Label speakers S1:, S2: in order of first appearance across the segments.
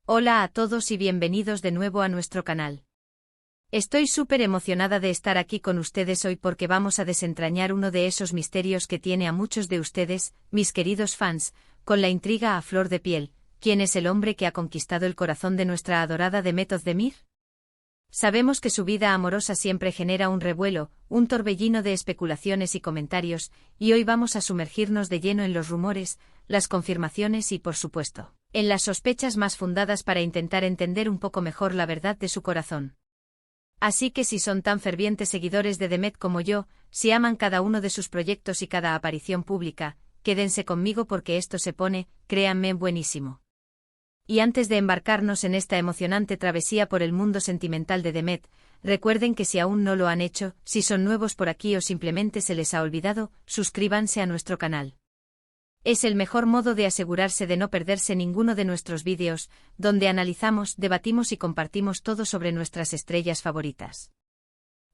S1: Hola a todos y bienvenidos de nuevo a nuestro canal. Estoy súper emocionada de estar aquí con ustedes hoy porque vamos a desentrañar uno de esos misterios que tiene a muchos de ustedes, mis queridos fans, con la intriga a flor de piel. ¿Quién es el hombre que ha conquistado el corazón de nuestra adorada Demet Özdemir? Sabemos que su vida amorosa siempre genera un revuelo, un torbellino de especulaciones y comentarios, y hoy vamos a sumergirnos de lleno en los rumores, las confirmaciones y, por supuesto, en las sospechas más fundadas para intentar entender un poco mejor la verdad de su corazón. Así que si son tan fervientes seguidores de Demet como yo, si aman cada uno de sus proyectos y cada aparición pública, quédense conmigo porque esto se pone, créanme, buenísimo. Y antes de embarcarnos en esta emocionante travesía por el mundo sentimental de Demet, recuerden que si aún no lo han hecho, si son nuevos por aquí o simplemente se les ha olvidado, suscríbanse a nuestro canal. Es el mejor modo de asegurarse de no perderse ninguno de nuestros vídeos, donde analizamos, debatimos y compartimos todo sobre nuestras estrellas favoritas.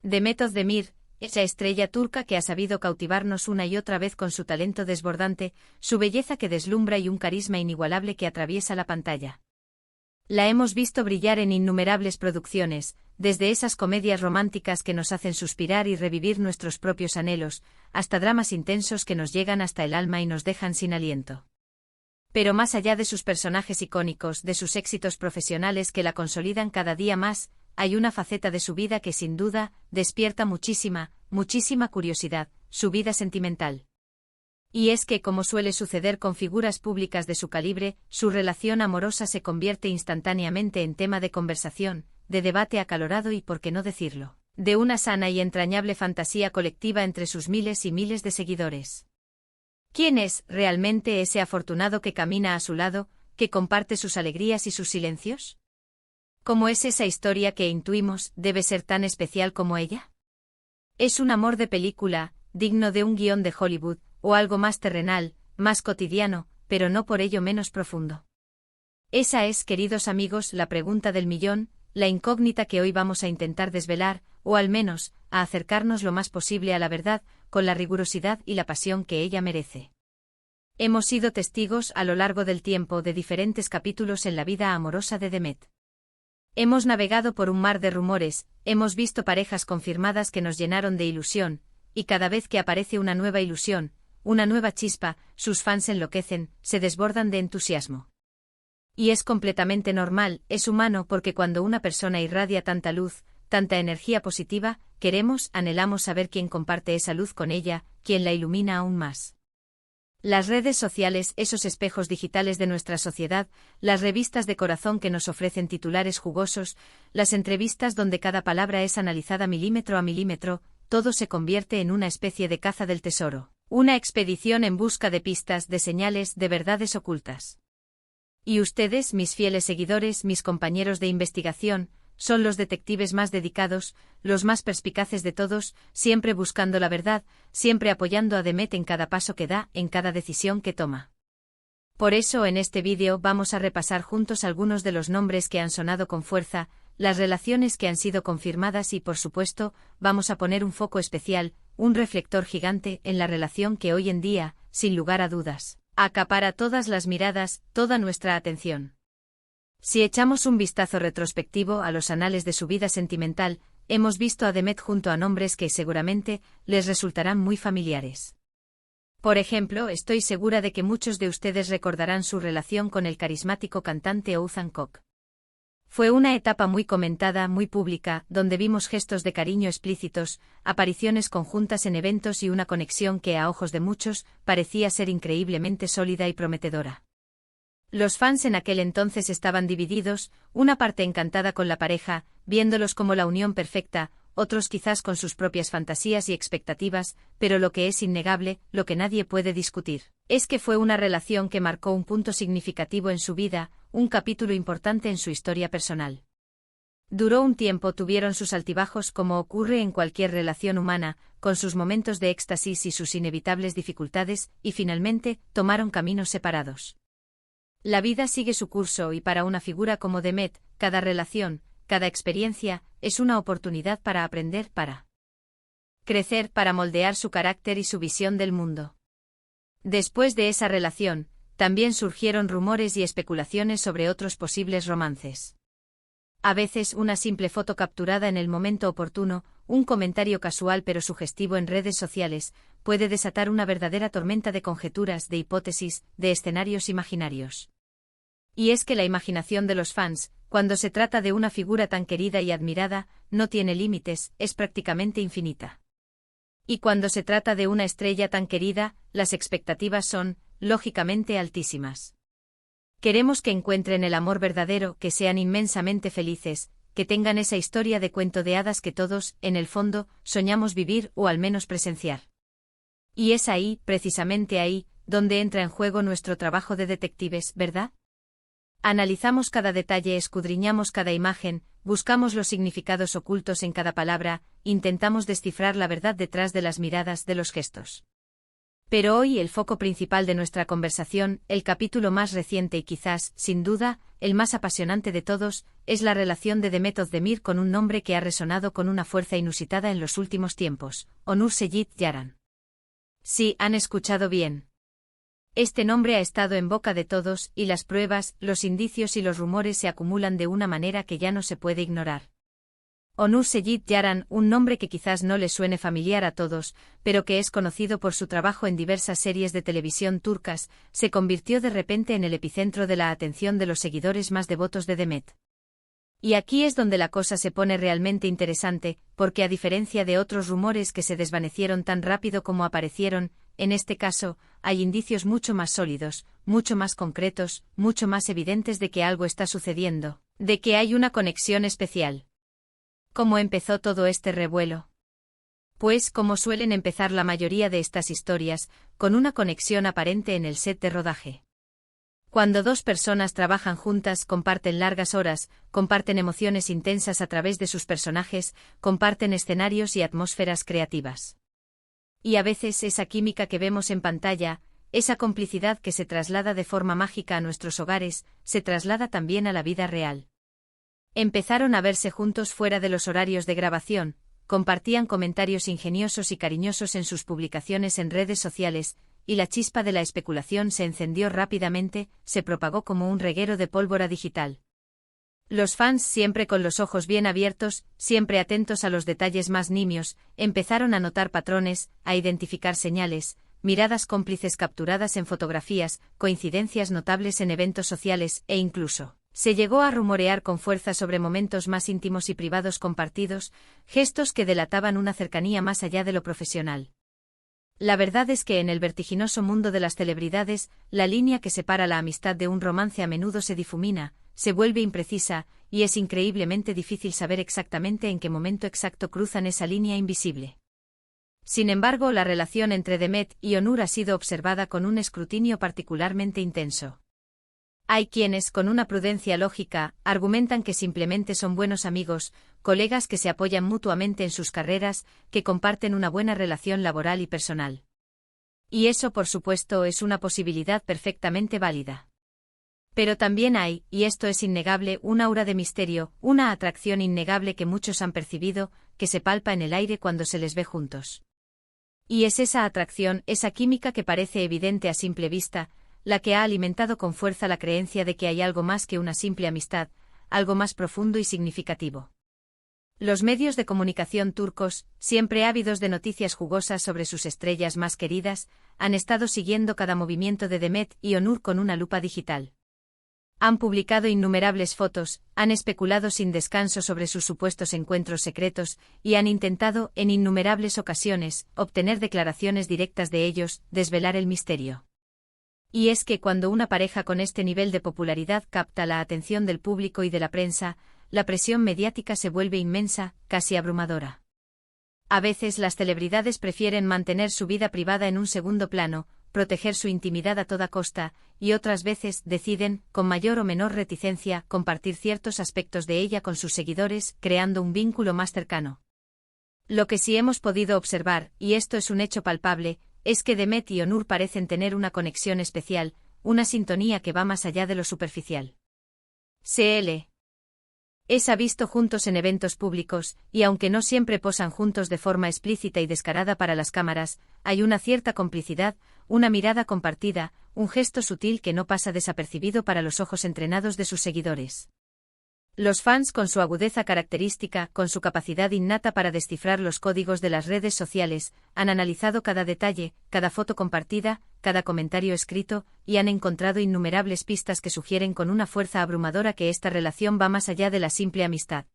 S1: Demet Özdemir, esa estrella turca que ha sabido cautivarnos una y otra vez con su talento desbordante, su belleza que deslumbra y un carisma inigualable que atraviesa la pantalla. La hemos visto brillar en innumerables producciones, desde esas comedias románticas que nos hacen suspirar y revivir nuestros propios anhelos, hasta dramas intensos que nos llegan hasta el alma y nos dejan sin aliento. Pero más allá de sus personajes icónicos, de sus éxitos profesionales que la consolidan cada día más, hay una faceta de su vida que sin duda despierta muchísima curiosidad, su vida sentimental. Y es que, como suele suceder con figuras públicas de su calibre, su relación amorosa se convierte instantáneamente en tema de conversación, de debate acalorado y, por qué no decirlo, de una sana y entrañable fantasía colectiva entre sus miles y miles de seguidores. ¿Quién es realmente ese afortunado que camina a su lado, que comparte sus alegrías y sus silencios? ¿Cómo es esa historia que intuimos debe ser tan especial como ella? ¿Es un amor de película, digno de un guión de Hollywood, o algo más terrenal, más cotidiano, pero no por ello menos profundo? Esa es, queridos amigos, la pregunta del millón, la incógnita que hoy vamos a intentar desvelar, o al menos, a acercarnos lo más posible a la verdad, con la rigurosidad y la pasión que ella merece. Hemos sido testigos a lo largo del tiempo de diferentes capítulos en la vida amorosa de Demet. Hemos navegado por un mar de rumores, hemos visto parejas confirmadas que nos llenaron de ilusión, y cada vez que aparece una nueva ilusión, una nueva chispa, sus fans enloquecen, se desbordan de entusiasmo. Y es completamente normal, es humano porque cuando una persona irradia tanta luz, tanta energía positiva, anhelamos saber quién comparte esa luz con ella, quién la ilumina aún más. Las redes sociales, esos espejos digitales de nuestra sociedad, las revistas de corazón que nos ofrecen titulares jugosos, las entrevistas donde cada palabra es analizada milímetro a milímetro, todo se convierte en una especie de caza del tesoro, una expedición en busca de pistas, de señales, de verdades ocultas. Y ustedes, mis fieles seguidores, mis compañeros de investigación, son los detectives más dedicados, los más perspicaces de todos, siempre buscando la verdad, siempre apoyando a Demet en cada paso que da, en cada decisión que toma. Por eso en este vídeo vamos a repasar juntos algunos de los nombres que han sonado con fuerza, las relaciones que han sido confirmadas y, por supuesto, vamos a poner un foco especial, un reflector gigante en la relación que hoy en día, sin lugar a dudas, acapara todas las miradas, toda nuestra atención. Si echamos un vistazo retrospectivo a los anales de su vida sentimental, hemos visto a Demet junto a nombres que seguramente les resultarán muy familiares. Por ejemplo, estoy segura de que muchos de ustedes recordarán su relación con el carismático cantante Oğuzhan Koç. Fue una etapa muy comentada, muy pública, donde vimos gestos de cariño explícitos, apariciones conjuntas en eventos y una conexión que a ojos de muchos parecía ser increíblemente sólida y prometedora. Los fans en aquel entonces estaban divididos, una parte encantada con la pareja, viéndolos como la unión perfecta, otros quizás con sus propias fantasías y expectativas, pero lo que es innegable, lo que nadie puede discutir, es que fue una relación que marcó un punto significativo en su vida, un capítulo importante en su historia personal. Duró un tiempo, tuvieron sus altibajos como ocurre en cualquier relación humana, con sus momentos de éxtasis y sus inevitables dificultades, y finalmente, tomaron caminos separados. La vida sigue su curso y para una figura como Demet, cada relación, cada experiencia, es una oportunidad para aprender, para crecer, para moldear su carácter y su visión del mundo. Después de esa relación, también surgieron rumores y especulaciones sobre otros posibles romances. A veces una simple foto capturada en el momento oportuno, un comentario casual pero sugestivo en redes sociales, puede desatar una verdadera tormenta de conjeturas, de hipótesis, de escenarios imaginarios. Y es que la imaginación de los fans, cuando se trata de una figura tan querida y admirada, no tiene límites, es prácticamente infinita. Y cuando se trata de una estrella tan querida, las expectativas son, lógicamente, altísimas. Queremos que encuentren el amor verdadero, que sean inmensamente felices, que tengan esa historia de cuento de hadas que todos, en el fondo, soñamos vivir o al menos presenciar. Y es ahí, precisamente ahí, donde entra en juego nuestro trabajo de detectives, ¿verdad? Analizamos cada detalle, escudriñamos cada imagen, buscamos los significados ocultos en cada palabra, intentamos descifrar la verdad detrás de las miradas, de los gestos. Pero hoy el foco principal de nuestra conversación, el capítulo más reciente y quizás, sin duda, el más apasionante de todos, es la relación de Demet Özdemir con un nombre que ha resonado con una fuerza inusitada en los últimos tiempos, Onur Seyit Yaran. Sí, han escuchado bien. Este nombre ha estado en boca de todos, y las pruebas, los indicios y los rumores se acumulan de una manera que ya no se puede ignorar. Onur Seyit Yaran, un nombre que quizás no le suene familiar a todos, pero que es conocido por su trabajo en diversas series de televisión turcas, se convirtió de repente en el epicentro de la atención de los seguidores más devotos de Demet. Y aquí es donde la cosa se pone realmente interesante, porque a diferencia de otros rumores que se desvanecieron tan rápido como aparecieron, en este caso, hay indicios mucho más sólidos, mucho más concretos, mucho más evidentes de que algo está sucediendo, de que hay una conexión especial. ¿Cómo empezó todo este revuelo? Pues, como suelen empezar la mayoría de estas historias, con una conexión aparente en el set de rodaje. Cuando dos personas trabajan juntas, comparten largas horas, comparten emociones intensas a través de sus personajes, comparten escenarios y atmósferas creativas. Y a veces esa química que vemos en pantalla, esa complicidad que se traslada de forma mágica a nuestros hogares, se traslada también a la vida real. Empezaron a verse juntos fuera de los horarios de grabación, compartían comentarios ingeniosos y cariñosos en sus publicaciones en redes sociales, y la chispa de la especulación se encendió rápidamente, se propagó como un reguero de pólvora digital. Los fans, siempre con los ojos bien abiertos, siempre atentos a los detalles más nimios, empezaron a notar patrones, a identificar señales, miradas cómplices capturadas en fotografías, coincidencias notables en eventos sociales, e incluso se llegó a rumorear con fuerza sobre momentos más íntimos y privados compartidos, gestos que delataban una cercanía más allá de lo profesional. La verdad es que en el vertiginoso mundo de las celebridades, la línea que separa la amistad de un romance a menudo se difumina, se vuelve imprecisa, y es increíblemente difícil saber exactamente en qué momento exacto cruzan esa línea invisible. Sin embargo, la relación entre Demet y Onur ha sido observada con un escrutinio particularmente intenso. Hay quienes, con una prudencia lógica, argumentan que simplemente son buenos amigos, colegas que se apoyan mutuamente en sus carreras, que comparten una buena relación laboral y personal. Y eso, por supuesto, es una posibilidad perfectamente válida. Pero también hay, y esto es innegable, un aura de misterio, una atracción innegable que muchos han percibido, que se palpa en el aire cuando se les ve juntos. Y es esa atracción, esa química que parece evidente a simple vista, la que ha alimentado con fuerza la creencia de que hay algo más que una simple amistad, algo más profundo y significativo. Los medios de comunicación turcos, siempre ávidos de noticias jugosas sobre sus estrellas más queridas, han estado siguiendo cada movimiento de Demet y Onur con una lupa digital. Han publicado innumerables fotos, han especulado sin descanso sobre sus supuestos encuentros secretos, y han intentado, en innumerables ocasiones, obtener declaraciones directas de ellos, desvelar el misterio. Y es que cuando una pareja con este nivel de popularidad capta la atención del público y de la prensa, la presión mediática se vuelve inmensa, casi abrumadora. A veces las celebridades prefieren mantener su vida privada en un segundo plano, proteger su intimidad a toda costa, y otras veces deciden, con mayor o menor reticencia, compartir ciertos aspectos de ella con sus seguidores, creando un vínculo más cercano. Lo que sí hemos podido observar, y esto es un hecho palpable, es que Demet y Onur parecen tener una conexión especial, una sintonía que va más allá de lo superficial. Se les ha visto juntos en eventos públicos, y aunque no siempre posan juntos de forma explícita y descarada para las cámaras, hay una cierta complicidad, una mirada compartida, un gesto sutil que no pasa desapercibido para los ojos entrenados de sus seguidores. Los fans, con su agudeza característica, con su capacidad innata para descifrar los códigos de las redes sociales, han analizado cada detalle, cada foto compartida, cada comentario escrito, y han encontrado innumerables pistas que sugieren con una fuerza abrumadora que esta relación va más allá de la simple amistad.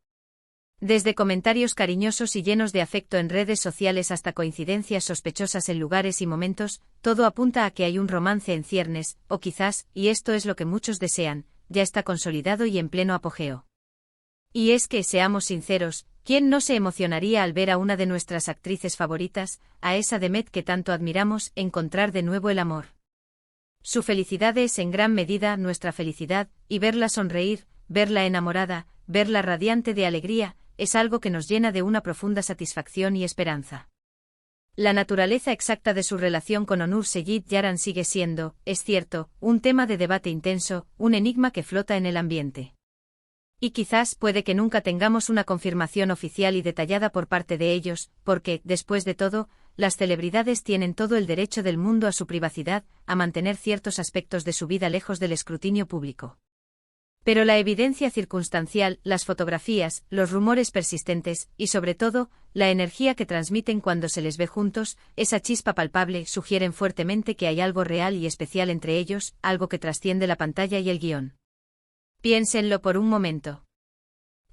S1: Desde comentarios cariñosos y llenos de afecto en redes sociales hasta coincidencias sospechosas en lugares y momentos, todo apunta a que hay un romance en ciernes, o quizás, y esto es lo que muchos desean, ya está consolidado y en pleno apogeo. Y es que, seamos sinceros, ¿quién no se emocionaría al ver a una de nuestras actrices favoritas, a esa Demet que tanto admiramos, encontrar de nuevo el amor? Su felicidad es en gran medida nuestra felicidad, y verla sonreír, verla enamorada, verla radiante de alegría, es algo que nos llena de una profunda satisfacción y esperanza. La naturaleza exacta de su relación con Onur Seyit Yaran sigue siendo, es cierto, un tema de debate intenso, un enigma que flota en el ambiente. Y quizás puede que nunca tengamos una confirmación oficial y detallada por parte de ellos, porque, después de todo, las celebridades tienen todo el derecho del mundo a su privacidad, a mantener ciertos aspectos de su vida lejos del escrutinio público. Pero la evidencia circunstancial, las fotografías, los rumores persistentes, y sobre todo, la energía que transmiten cuando se les ve juntos, esa chispa palpable, sugieren fuertemente que hay algo real y especial entre ellos, algo que trasciende la pantalla y el guión. Piénsenlo por un momento.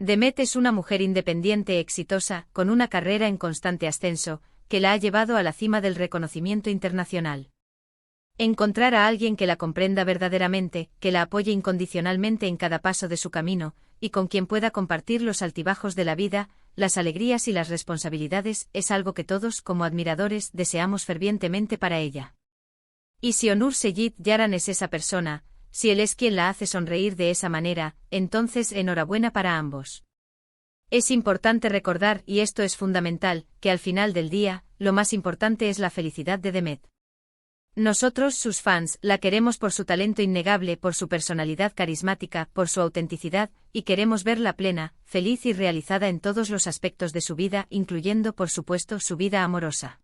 S1: Demet es una mujer independiente exitosa, con una carrera en constante ascenso, que la ha llevado a la cima del reconocimiento internacional. Encontrar a alguien que la comprenda verdaderamente, que la apoye incondicionalmente en cada paso de su camino, y con quien pueda compartir los altibajos de la vida, las alegrías y las responsabilidades, es algo que todos, como admiradores, deseamos fervientemente para ella. Y si Onur Seyit Yaran es esa persona, si él es quien la hace sonreír de esa manera, entonces enhorabuena para ambos. Es importante recordar, y esto es fundamental, que al final del día, lo más importante es la felicidad de Demet. Nosotros, sus fans, la queremos por su talento innegable, por su personalidad carismática, por su autenticidad, y queremos verla plena, feliz y realizada en todos los aspectos de su vida, incluyendo, por supuesto, su vida amorosa.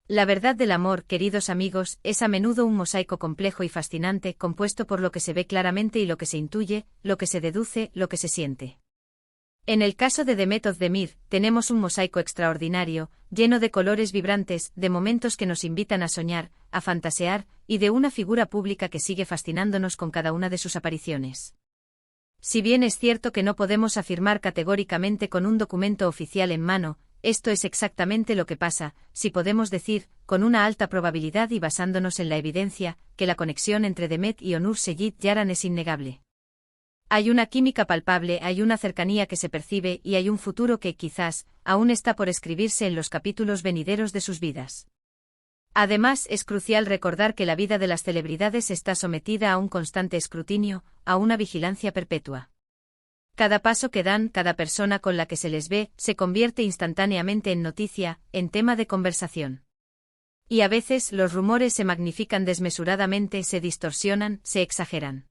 S1: La verdad del amor, queridos amigos, es a menudo un mosaico complejo y fascinante, compuesto por lo que se ve claramente y lo que se intuye, lo que se deduce, lo que se siente. En el caso de Demet Özdemir, tenemos un mosaico extraordinario, lleno de colores vibrantes, de momentos que nos invitan a soñar, a fantasear, y de una figura pública que sigue fascinándonos con cada una de sus apariciones. Si bien es cierto que no podemos afirmar categóricamente con un documento oficial en mano, esto es exactamente lo que pasa, si podemos decir, con una alta probabilidad y basándonos en la evidencia, que la conexión entre Demet y Onur Seyit Yaran es innegable. Hay una química palpable, hay una cercanía que se percibe y hay un futuro que, quizás, aún está por escribirse en los capítulos venideros de sus vidas. Además, es crucial recordar que la vida de las celebridades está sometida a un constante escrutinio, a una vigilancia perpetua. Cada paso que dan, cada persona con la que se les ve, se convierte instantáneamente en noticia, en tema de conversación. Y a veces los rumores se magnifican desmesuradamente, se distorsionan, se exageran.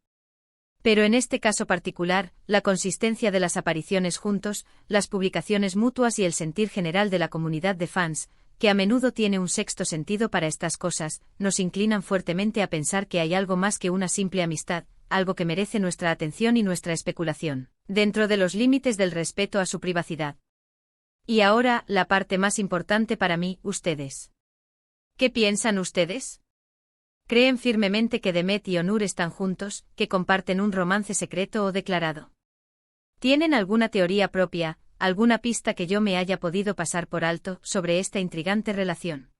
S1: Pero en este caso particular, la consistencia de las apariciones juntos, las publicaciones mutuas y el sentir general de la comunidad de fans, que a menudo tiene un sexto sentido para estas cosas, nos inclinan fuertemente a pensar que hay algo más que una simple amistad, algo que merece nuestra atención y nuestra especulación, dentro de los límites del respeto a su privacidad. Y ahora, la parte más importante para mí, ustedes. ¿Qué piensan ustedes? ¿Creen firmemente que Demet y Onur están juntos, que comparten un romance secreto o declarado? ¿Tienen alguna teoría propia, alguna pista que yo me haya podido pasar por alto sobre esta intrigante relación?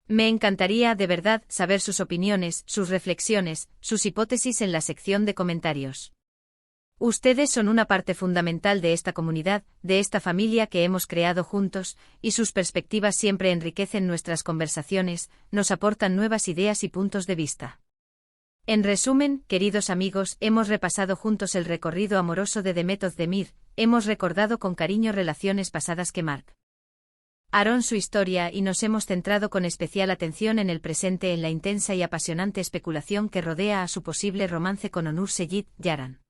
S1: Me encantaría, de verdad, saber sus opiniones, sus reflexiones, sus hipótesis en la sección de comentarios. Ustedes son una parte fundamental de esta comunidad, de esta familia que hemos creado juntos, y sus perspectivas siempre enriquecen nuestras conversaciones, nos aportan nuevas ideas y puntos de vista. En resumen, queridos amigos, hemos repasado juntos el recorrido amoroso de Demet Özdemir, hemos recordado con cariño relaciones pasadas que marcaron su historia y nos hemos centrado con especial atención en el presente, en la intensa y apasionante especulación que rodea a su posible romance con Onur Seyit Yaran.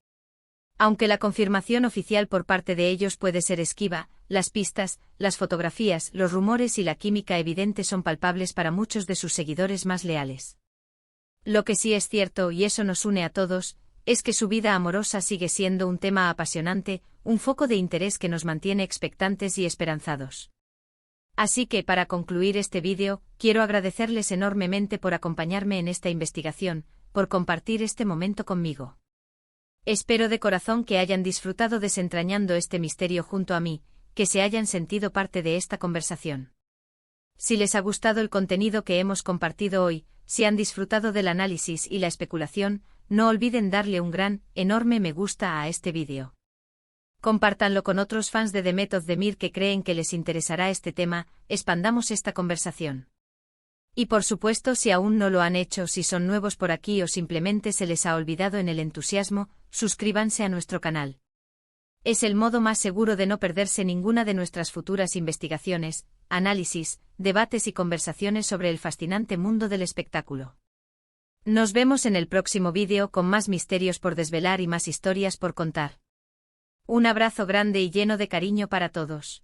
S1: Aunque la confirmación oficial por parte de ellos puede ser esquiva, las pistas, las fotografías, los rumores y la química evidente son palpables para muchos de sus seguidores más leales. Lo que sí es cierto, y eso nos une a todos, es que su vida amorosa sigue siendo un tema apasionante, un foco de interés que nos mantiene expectantes y esperanzados. Así que, para concluir este vídeo, quiero agradecerles enormemente por acompañarme en esta investigación, por compartir este momento conmigo. Espero de corazón que hayan disfrutado desentrañando este misterio junto a mí, que se hayan sentido parte de esta conversación. Si les ha gustado el contenido que hemos compartido hoy, si han disfrutado del análisis y la especulación, no olviden darle un gran, enorme me gusta a este vídeo. Compártanlo con otros fans de The Method de Mir que creen que les interesará este tema, expandamos esta conversación. Y por supuesto, si aún no lo han hecho, si son nuevos por aquí o simplemente se les ha olvidado en el entusiasmo, suscríbanse a nuestro canal. Es el modo más seguro de no perderse ninguna de nuestras futuras investigaciones, análisis, debates y conversaciones sobre el fascinante mundo del espectáculo. Nos vemos en el próximo vídeo con más misterios por desvelar y más historias por contar. Un abrazo grande y lleno de cariño para todos.